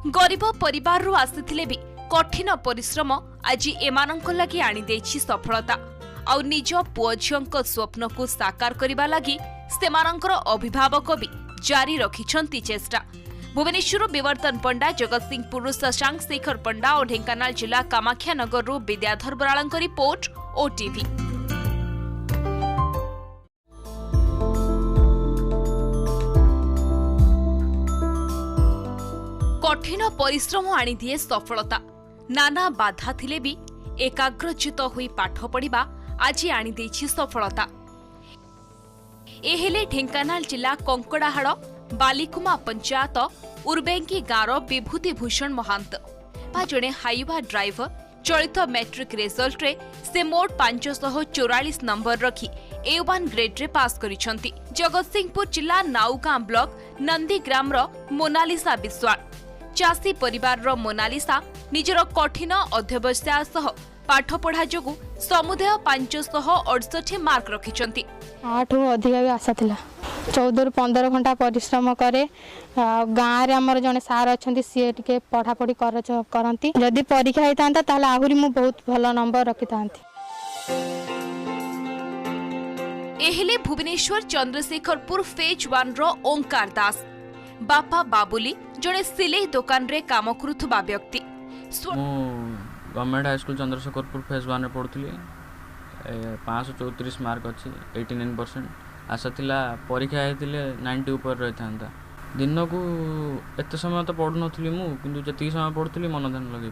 गरीब परिवार आसिथिले भी कठिन परिश्रम आज एमानंक लागि आनी देछि सफलता। आउ निज पुओ झियोंक स्वप्न को साकार करिबा लागि सेमानंकर अभिभावक भी जारी रखिछंती चेष्टा। भुवनेश्वर विवर्तन पंडा, जगतसिंहपुर शशांक शेखर पंडा और ढेंकानाल जिला कामाख्यानगर विद्याधर बराळंक रिपोर्ट ओटीवी। कठिन परिश्रम आनी दिए सफलता। नाना बाधा थिले भी एकाग्रचित हुई पाठ पढ़िबा आज आनी देछि सफलता। एहेले ढेंकानाल जिला कंकड़ाहाड़ बालिकुमा पंचायत उर्बेंगी गाँव विभूति भूषण महांत बा जड़े हाईवा ड्राइवर चलित मैट्रिक रिजल्ट रे से मोट 544 नंबर रखी A1 ग्रेड रे पास करिसंती। जगतसिंहपुर जिला नाउगां ब्लॉक नंदीग्राम रो मोनालिसा विश्वाल चासी परिवार रो मोनालिसा निजर कठिन अध्यवसाय सह पाठ पढ़ा जोगु समुदाय 568 मार्क रखिचंती। 8 अधिक भी आशा थिला। 14 रु 15 घंटा परिश्रम करे। गाँव रे हमर जने सार अछंती सी टिके पढ़ा पढ़ी करंती। जदि परीक्षा हेतांता ताले आहुरी मु बहुत भलो नंबर रखितांती। एहिले भुवनेश्वर चंद्रशेखरपुर फेज 1 रो ओंकार दास बापा बाबुली जड़े सिलाई दुकान रे काम करुथबा व्यक्ति। Government high school Chandrashekharpur phase 1 रे पढ़ुथली। 534 मार्क अच्छी 89%। आशा थिला परीक्षा हेतिले 90 ऊपर रही था। दिन को एत समय तो पढ़ु नथली मु, किंतु जति समय पढ़ुथली मन ध्यान लगे।